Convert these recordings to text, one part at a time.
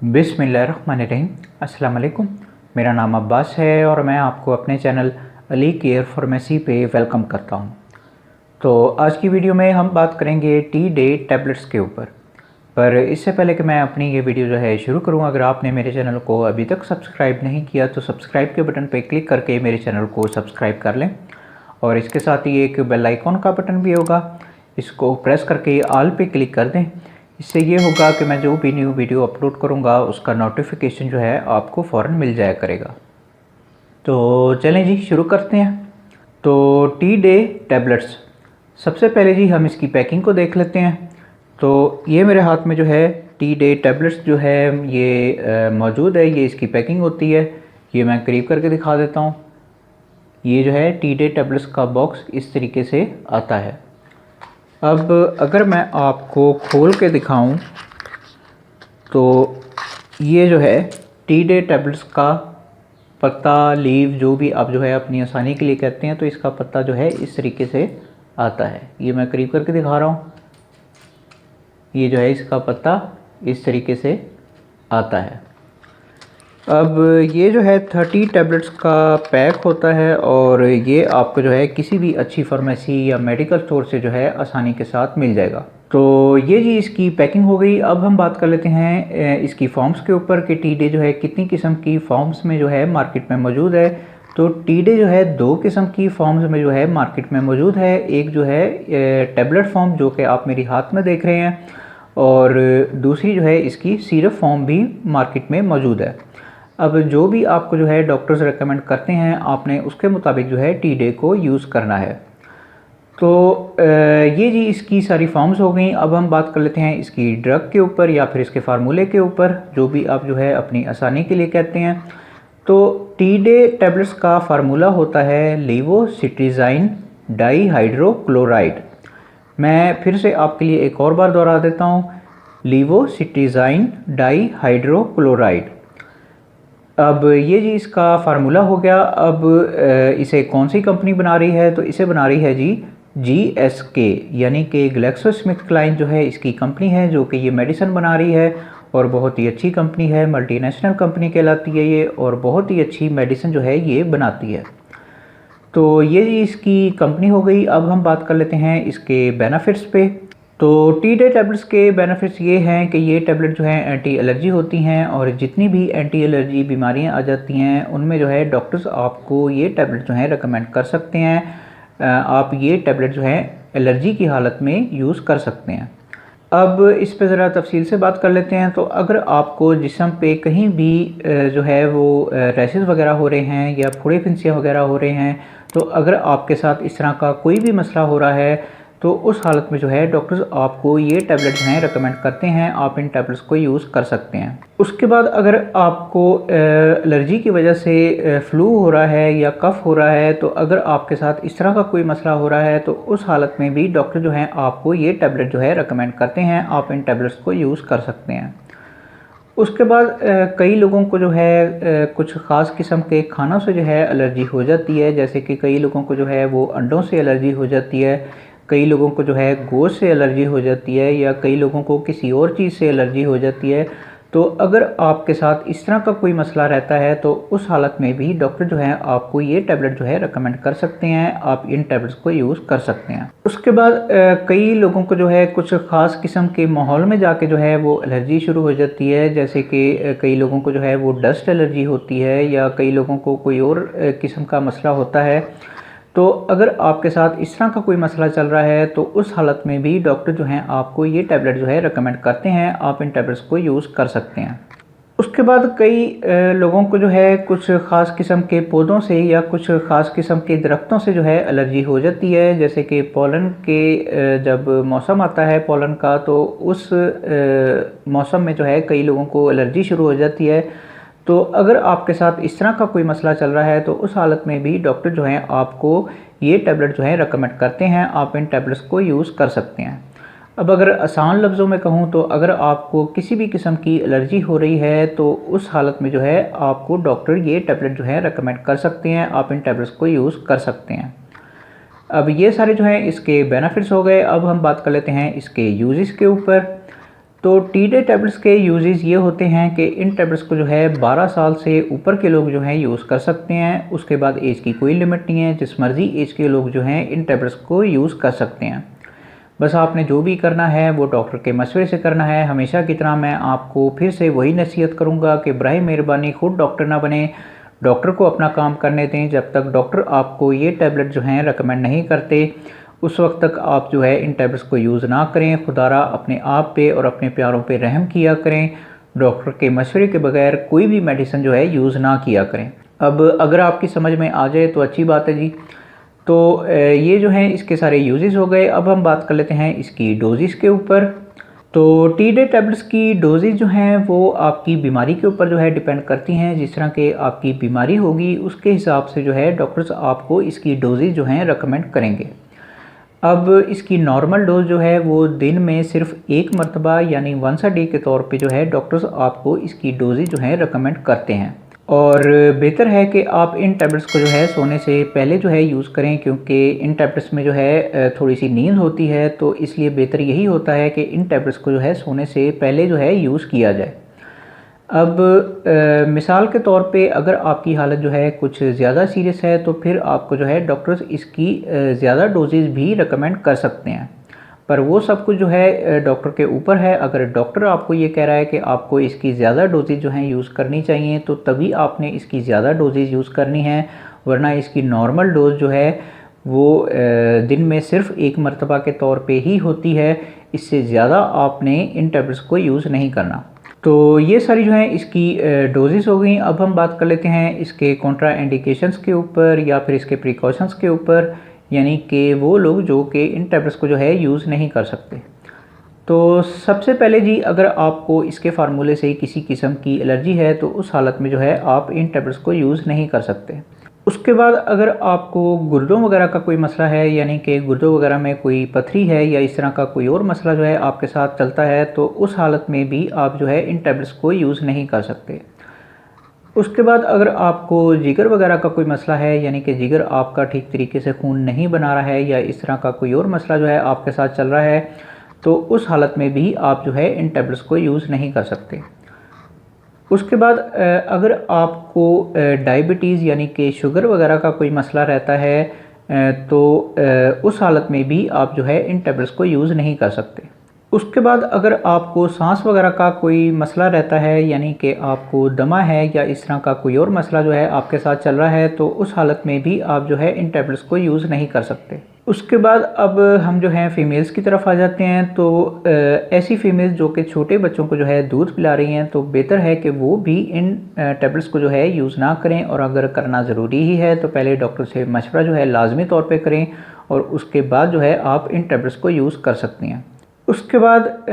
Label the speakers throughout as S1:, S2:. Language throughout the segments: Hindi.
S1: बिस्मिल्लाहिर्रहमानिर्रहीम। अस्सलाम वालेकुम। मेरा नाम अब्बास है और मैं आपको अपने चैनल अली केयर फार्मेसी पे वेलकम करता हूँ। तो आज की वीडियो में हम बात करेंगे टी डे टैबलेट्स के ऊपर। पर इससे पहले कि मैं अपनी ये वीडियो जो है शुरू करूँ, अगर आपने मेरे चैनल को अभी तक सब्सक्राइब नहीं किया तो सब्सक्राइब के बटन पर क्लिक करके मेरे चैनल को सब्सक्राइब कर लें। और इसके साथ ही एक बेल आइकॉन का बटन भी होगा, इसको प्रेस करके ऑल पे क्लिक कर दें। इससे ये होगा कि मैं जो भी न्यू वीडियो अपलोड करूँगा उसका नोटिफिकेशन जो है आपको फ़ौरन मिल जाया करेगा। तो चलें जी, शुरू करते हैं। तो टी डे टैबलेट्स, सबसे पहले जी हम इसकी पैकिंग को देख लेते हैं। तो ये मेरे हाथ में जो है टी डे टैबलेट्स जो है ये मौजूद है, ये इसकी पैकिंग होती है। ये मैं करीब करके दिखा देता हूँ। ये जो है टी डे टैबलेट्स का बॉक्स इस तरीके से आता है। अब अगर मैं आपको खोल के दिखाऊं तो ये जो है टी डे टैबलेट्स का पत्ता, लीव, जो भी आप जो है अपनी आसानी के लिए कहते हैं, तो इसका पत्ता जो है इस तरीके से आता है। ये मैं करीब करके दिखा रहा हूँ। ये जो है इसका पत्ता इस तरीके से आता है। अब ये जो है 30 टैबलेट्स का पैक होता है और ये आपको जो है किसी भी अच्छी फार्मेसी या मेडिकल स्टोर से जो है आसानी के साथ मिल जाएगा। तो ये जी इसकी पैकिंग हो गई। अब हम बात कर लेते हैं इसकी फॉर्म्स के ऊपर कि टी डे जो है कितनी किस्म की फॉर्म्स में जो है मार्केट में मौजूद है। तो टी डे जो है 2 किस्म की फॉर्म्स में जो है मार्केट में मौजूद है। एक जो है टैबलेट फॉर्म जो कि आप मेरी हाथ में देख रहे हैं, और दूसरी जो है इसकी सिरप फॉर्म भी मार्केट में मौजूद है। अब जो भी आपको जो है डॉक्टर्स रेकमेंड करते हैं, आपने उसके मुताबिक जो है टी डे को यूज़ करना है। तो ये जी इसकी सारी फॉर्म्स हो गई। अब हम बात कर लेते हैं इसकी ड्रग के ऊपर या फिर इसके फार्मूले के ऊपर, जो भी आप जो है अपनी आसानी के लिए कहते हैं। तो टी डे टैबलेट्स का फार्मूला होता है लीवोसिट्रीज़ाइन डाईहाइड्रोक्लोराइड। मैं फिर से आपके लिए एक और बार दोहरा देता हूँ, लीवोसिट्रीज़ाइन डाईहाइड्रोक्लोराइड। अब ये जी इसका फार्मूला हो गया। अब इसे कौन सी कंपनी बना रही है? तो इसे बना रही है जी GSK, यानी कि ग्लैक्सोस्मिथक्लाइन जो है इसकी कंपनी है जो कि ये मेडिसिन बना रही है, और बहुत ही अच्छी कंपनी है, मल्टीनेशनल कंपनी कहलाती है ये, और बहुत ही अच्छी मेडिसिन जो है ये बनाती है। तो ये जी इसकी कंपनी हो गई। अब हम बात कर लेते हैं इसके बेनिफिट्स पे। तो टी डे टैबलेट्स के बेनिफिट्स ये हैं कि ये टैबलेट जो है एंटी एलर्जी होती हैं, और जितनी भी एंटी एलर्जी बीमारियां आ जाती हैं उनमें जो है डॉक्टर्स आपको ये टैबलेट जो है रेकमेंड कर सकते हैं। आप ये टैबलेट जो है एलर्जी की हालत में यूज़ कर सकते हैं। अब इस पे ज़रा तफसील से बात कर लेते हैं। तो अगर आपको जिस्म पे कहीं भी जो है वो रैशेस वगैरह हो रहे हैं या फोड़े फिंसियाँ वगैरह हो रहे हैं, तो अगर आपके साथ इस तरह का कोई भी मसला हो रहा है तो उस हालत में जो है डॉक्टर्स आपको ये टैबलेट जो हैं रेकमेंड करते हैं। आप इन टैबलेट्स को यूज़ कर सकते हैं। उसके बाद अगर आपको एलर्जी की वजह से फ्लू हो रहा है या कफ़ हो रहा है, तो अगर आपके साथ इस तरह का कोई मसला हो रहा है तो उस हालत में भी डॉक्टर जो हैं आपको ये टैबलेट जो है रेकमेंड करते हैं। आप इन टैबलेट्स को यूज़ कर सकते हैं। उसके बाद कई लोगों को जो है कुछ ख़ास किस्म के खानों से जो है एलर्जी हो जाती है, जैसे कि कई लोगों को जो है वो अंडों से एलर्जी हो जाती है, कई लोगों को जो है गोश्त से एलर्जी हो जाती है, या कई लोगों को किसी और चीज़ से एलर्जी हो जाती है। तो अगर आपके साथ इस तरह का कोई मसला रहता है तो उस हालत में भी डॉक्टर जो है आपको ये टैबलेट जो है रेकमेंड कर सकते हैं। आप इन टैबलेट्स को यूज़ कर सकते हैं। उसके बाद कई लोगों को जो है कुछ ख़ास किस्म के माहौल में जाके जो है वो एलर्जी शुरू हो जाती है, जैसे कि कई लोगों को जो है वो डस्ट एलर्जी होती है, या कई लोगों को कोई और किस्म का मसला होता है। तो अगर आपके साथ इस तरह का कोई मसला चल रहा है तो उस हालत में भी डॉक्टर जो हैं आपको ये टैबलेट जो है रेकमेंड करते हैं। आप इन टैबलेट्स को यूज़ कर सकते हैं। उसके बाद कई लोगों को जो है कुछ ख़ास किस्म के पौधों से या कुछ ख़ास किस्म के दरख्तों से जो है एलर्जी हो जाती है, जैसे कि पोलन के जब मौसम आता है पोलन का, तो उस मौसम में जो है कई लोगों को एलर्जी शुरू हो जाती है। तो अगर आपके साथ इस तरह का कोई मसला चल रहा है तो उस हालत में भी डॉक्टर जो हैं आपको ये टैबलेट जो है रेकमेंड करते हैं। आप इन टैबलेट्स को यूज़ कर सकते हैं। अब अगर आसान लफ्ज़ों में कहूँ तो अगर आपको किसी भी किस्म की एलर्जी हो रही है तो उस हालत में जो है आपको डॉक्टर ये टैबलेट जो है रेकमेंड कर सकते हैं। आप इन टैबलेट्स को यूज़ कर सकते हैं। अब ये सारे जो हैं इसके बेनिफिट्स हो गए। अब हम बात कर लेते हैं इसके यूजेस के ऊपर। तो टी डे टैबलेट्स के यूजेस ये होते हैं कि इन टैबलेट्स को जो है 12 साल से ऊपर के लोग जो हैं यूज़ कर सकते हैं। उसके बाद एज की कोई लिमिट नहीं है, जिस मर्ज़ी एज के लोग जो हैं इन टैबलेट्स को यूज़ कर सकते हैं। बस आपने जो भी करना है वो डॉक्टर के मशवरे से करना है। हमेशा की तरह मैं आपको फिर से वही नसीहत करूँगा कि बराए मेहरबानी खुद डॉक्टर ना बने, डॉक्टर को अपना काम करने दें। जब तक डॉक्टर आपको ये टैबलेट जो हैं रेकमेंड नहीं करते, उस वक्त तक आप जो है इन टैबलेट्स को यूज़ ना करें। खुदारा अपने आप पे और अपने प्यारों पे रहम किया करें। डॉक्टर के मशवरे के बगैर कोई भी मेडिसिन जो है यूज़ ना किया करें। अब अगर आपकी समझ में आ जाए तो अच्छी बात है जी। तो ये जो हैं इसके सारे यूजेस हो गए। अब हम बात कर लेते हैं इसकी डोजेस के ऊपर। तो टी डे टैबलेट्स की डोजेज जो हैं वो आपकी बीमारी के ऊपर जो है डिपेंड करती हैं। जिस तरह के आपकी बीमारी होगी उसके हिसाब से जो है डॉक्टर्स आपको इसकी डोजेज जो हैं रेकमेंड करेंगे। अब इसकी नॉर्मल डोज जो है वो दिन में सिर्फ एक मरतबा यानी वंस अ डे के तौर पे जो है डॉक्टर्स आपको इसकी डोजेज जो है रेकमेंड करते हैं। और बेहतर है कि आप इन टैबलेट्स को जो है सोने से पहले जो है यूज़ करें, क्योंकि इन टैबलेट्स में जो है थोड़ी सी नींद होती है। तो इसलिए बेहतर यही होता है कि इन टैबलेट्स को जो है सोने से पहले जो है यूज़ किया जाए। अब मिसाल के तौर पे अगर आपकी हालत जो है कुछ ज़्यादा सीरियस है तो फिर आपको जो है डॉक्टर्स इसकी ज़्यादा डोजेज़ भी रेकमेंड कर सकते हैं। पर वो सब कुछ जो है डॉक्टर के ऊपर है। अगर डॉक्टर आपको ये कह रहा है कि आपको इसकी ज़्यादा डोजेज़ जो हैं यूज़ करनी चाहिए तो तभी आपने इसकी ज़्यादा डोजेज़ यूज़ करनी है, वरना इसकी नॉर्मल डोज जो है वो दिन में सिर्फ एक मरतबा के तौर पे ही होती है। इससे ज़्यादा आपने इन टैबलेट्स को यूज़ नहीं करना। तो ये सारी जो हैं इसकी डोजेस हो गई। अब हम बात कर लेते हैं इसके कॉन्ट्रा इंडिकेशंस के ऊपर या फिर इसके प्रिकॉशंस के ऊपर, यानी कि वो लोग जो कि इन टैबलेट्स को जो है यूज़ नहीं कर सकते। तो सबसे पहले जी, अगर आपको इसके फार्मूले से किसी किस्म की एलर्जी है तो उस हालत में जो है आप इन टैबलेट्स को यूज़ नहीं कर सकते। उसके बाद अगर आपको गुर्दों वगैरह का कोई मसला है, यानी कि गुर्दों वगैरह में कोई पथरी है या इस तरह का कोई और मसला जो है आपके साथ चलता है, तो उस हालत में भी आप जो है इन टैबलेट्स को यूज़ नहीं कर सकते। उसके बाद अगर आपको जिगर वगैरह का कोई मसला है, यानी कि जिगर आपका ठीक तरीके से खून नहीं बना रहा है या इस तरह का कोई और मसला जो है आपके साथ चल रहा है, तो उस हालत में भी आप जो है इन टैबलेट्स को यूज़ नहीं कर सकते। उसके बाद अगर आपको डायबिटीज़ यानी कि शुगर वगैरह का कोई मसला रहता है, तो उस हालत में भी आप जो है इन टैबलेट्स को यूज़ नहीं कर सकते। उसके बाद अगर आपको सांस वगैरह का कोई मसला रहता है, यानी कि आपको दमा है या इस तरह का कोई और मसला जो है आपके साथ चल रहा है, तो उस हालत में भी आप जो है इन टैबलेट्स को यूज़ नहीं कर सकते। उसके बाद अब हम जो हैं फ़ीमेल्स की तरफ आ जाते हैं। तो ऐसी फ़ीमेल्स जो कि छोटे बच्चों को जो है दूध पिला रही हैं, तो बेहतर है कि वो भी इन टैबलेट्स को जो है यूज़ ना करें, और अगर करना ज़रूरी ही है तो पहले डॉक्टर से मशवरा जो है लाजमी तौर पे करें, और उसके बाद जो है आप इन टैबलेट्स को यूज़ कर सकती हैं। उसके बाद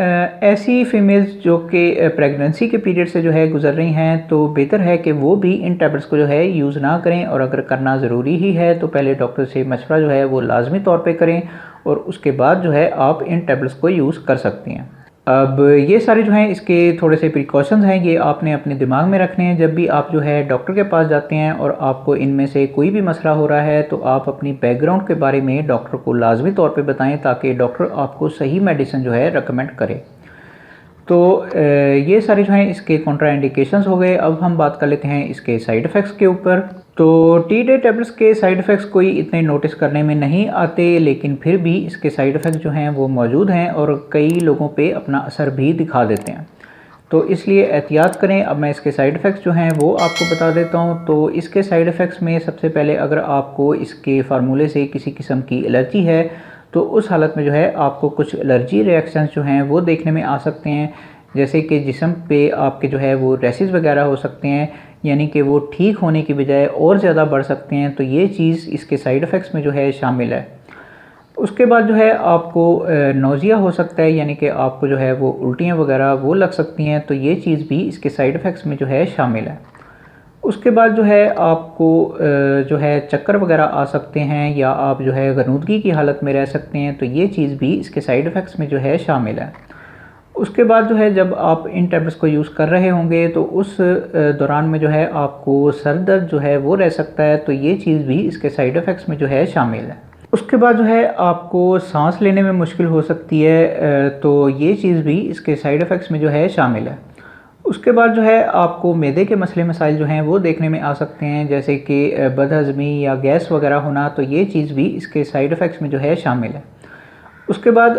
S1: ऐसी फ़ीमेल्स जो कि प्रेगनेंसी के पीरियड से जो है गुज़र रही हैं, तो बेहतर है कि वो भी इन टैबलेट्स को जो है यूज़ ना करें, और अगर करना ज़रूरी ही है तो पहले डॉक्टर से मशवरा जो है वो लाजमी तौर पे करें, और उसके बाद जो है आप इन टैबलेट्स को यूज़ कर सकती हैं। अब ये सारे जो हैं इसके थोड़े से प्रिकॉशंस हैं, ये आपने अपने दिमाग में रखने हैं। जब भी आप जो है डॉक्टर के पास जाते हैं और आपको इनमें से कोई भी मसला हो रहा है, तो आप अपनी बैकग्राउंड के बारे में डॉक्टर को लाजमी तौर पे बताएं, ताकि डॉक्टर आपको सही मेडिसिन जो है रेकमेंड करे। तो ये सारे जो हैं इसके कॉन्ट्रा इंडिकेशंस हो गए। अब हम बात कर लेते हैं इसके साइड इफ़ेक्ट्स के ऊपर। तो टी डे टैबलेट्स के साइड इफ़ेक्ट्स कोई इतने नोटिस करने में नहीं आते, लेकिन फिर भी इसके साइड इफ़ेक्ट जो हैं वो मौजूद हैं, और कई लोगों पे अपना असर भी दिखा देते हैं। तो इसलिए एहतियात करें। अब मैं इसके साइड इफ़ेक्ट्स जो हैं वो आपको बता देता हूँ। तो इसके साइड इफ़ेक्ट्स में सबसे पहले, अगर आपको इसके फार्मूले से किसी किस्म की एलर्जी है, तो उस हालत में जो है आपको कुछ एलर्जी रिएक्शंस जो हैं वो देखने में आ सकते हैं। जैसे कि जिस्म पे आपके जो है वो रैशेस वगैरह हो सकते हैं, यानी कि वो ठीक होने की बजाय और ज़्यादा बढ़ सकते हैं। तो ये चीज़ इसके साइड इफ़ेक्ट्स में जो है शामिल है। उसके बाद जो है आपको नौजिया हो सकता है, यानी कि आपको जो है वो उल्टियाँ वगैरह वो लग सकती हैं। तो ये चीज़ भी इसके साइड इफ़ेक्ट्स में जो है शामिल है। उसके बाद जो है आपको जो है चक्कर वगैरह आ सकते हैं, या आप जो है गनूदगी की हालत में रह सकते हैं। तो ये चीज़ भी इसके साइड इफ़ेक्ट्स में जो है शामिल है। उसके बाद जो है जब आप इन टैबलेट्स को यूज़ कर रहे होंगे, तो उस दौरान में जो है आपको सर दर्द जो है वो रह सकता है। तो ये चीज़ भी इसके साइड इफ़ेक्ट्स में जो है शामिल है। उसके बाद जो है आपको सांस लेने में मुश्किल हो सकती है, तो ये चीज़ भी इसके साइड इफ़ेक्ट्स में जो है शामिल है। उसके बाद जो है आपको मैदे के मसले मसाइल जो हैं वो देखने में आ सकते हैं, जैसे कि बदहज़मी या गैस वगैरह होना, तो ये चीज़ भी इसके साइड इफ़ेक्ट्स में जो है शामिल है। उसके बाद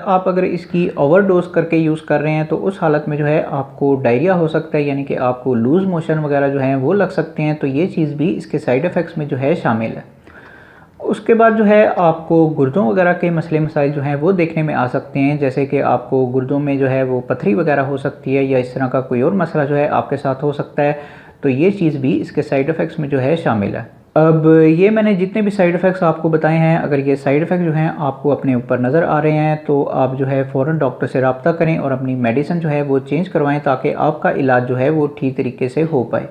S1: आप अगर इसकी ओवरडोज़ करके यूज़ कर रहे हैं तो उस हालत में जो है आपको डायरिया हो सकता है, यानी कि आपको लूज़ मोशन वगैरह जो हैं वो लग सकते हैं, तो ये चीज़ भी इसके साइड इफ़ेक्ट्स में जो है शामिल है। उसके बाद जो है आपको गुर्दों वगैरह के मसले मसाइल जो हैं वो देखने में आ सकते हैं, जैसे कि आपको गुर्दों में जो है वो पथरी वगैरह हो सकती है या इस तरह का कोई और मसला जो है आपके साथ हो सकता है, तो ये चीज़ भी इसके साइड इफ़ेक्ट्स में जो है शामिल है। अब ये मैंने जितने भी साइड इफ़ेक्ट्स आपको बताए हैं, अगर ये साइड इफ़ेक्ट जो हैं आपको अपने ऊपर नज़र आ रहे हैं तो आप जो है फ़ौरन डॉक्टर से रब्ता करें और अपनी मेडिसिन जो है वो चेंज करवाएं, ताकि आपका इलाज जो है वो ठीक तरीके से हो पाए।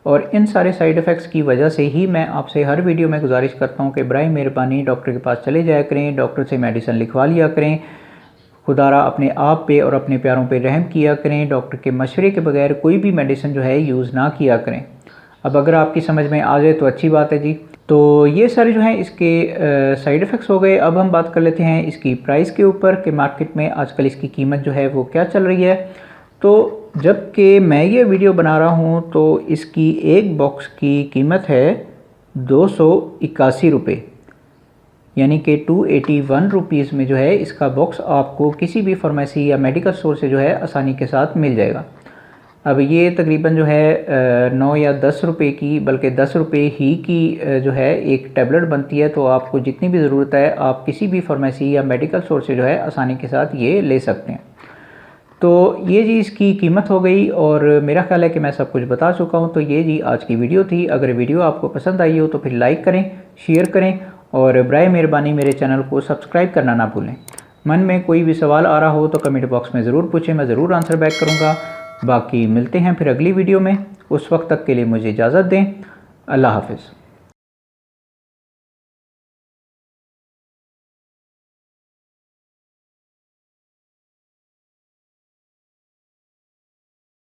S1: और इन सारे साइड इफ़ेक्ट्स की वजह से ही मैं आपसे हर वीडियो में गुजारिश करता हूँ कि बराए मेहरबानी डॉक्टर के पास चले जाया करें, डॉक्टर से मेडिसिन लिखवा लिया करें, खुदारा अपने आप पे और अपने प्यारों पे रहम किया करें, डॉक्टर के मशवरे के बगैर कोई भी मेडिसिन जो है यूज़ ना किया करें। अब अगर आपकी समझ में आ जाए तो अच्छी बात है जी। तो ये सारे जो हैं इसके साइड इफ़ेक्ट्स हो गए। अब हम बात कर लेते हैं इसकी प्राइस के ऊपर कि मार्केट में आजकल इसकी कीमत जो है वो क्या चल रही है। तो जबकि मैं ये वीडियो बना रहा हूँ तो इसकी एक बॉक्स की कीमत है 281 रुपये, यानी कि 281 रुपीज़ में जो है इसका बॉक्स आपको किसी भी फार्मेसी या मेडिकल स्टोर से जो है आसानी के साथ मिल जाएगा। अब ये तकरीबन जो है 9 या 10 रुपये की, बल्कि 10 रुपये ही की जो है एक टैबलेट बनती है, तो आपको जितनी भी ज़रूरत है आप किसी भी फार्मेसी या मेडिकल स्टोर से जो है आसानी के साथ ये ले सकते हैं। तो ये जी इसकी कीमत हो गई और मेरा ख्याल है कि मैं सब कुछ बता चुका हूँ। तो ये जी आज की वीडियो थी। अगर वीडियो आपको पसंद आई हो तो फिर लाइक करें, शेयर करें और बराए मेहरबानी मेरे चैनल को सब्सक्राइब करना ना भूलें। मन में कोई भी सवाल आ रहा हो तो कमेंट बॉक्स में ज़रूर पूछें, मैं ज़रूर आंसर बैक करूँगा। बाकी मिलते हैं फिर अगली वीडियो में, उस वक्त तक के लिए मुझे इजाज़त दें। अल्लाह हाफ़िज़।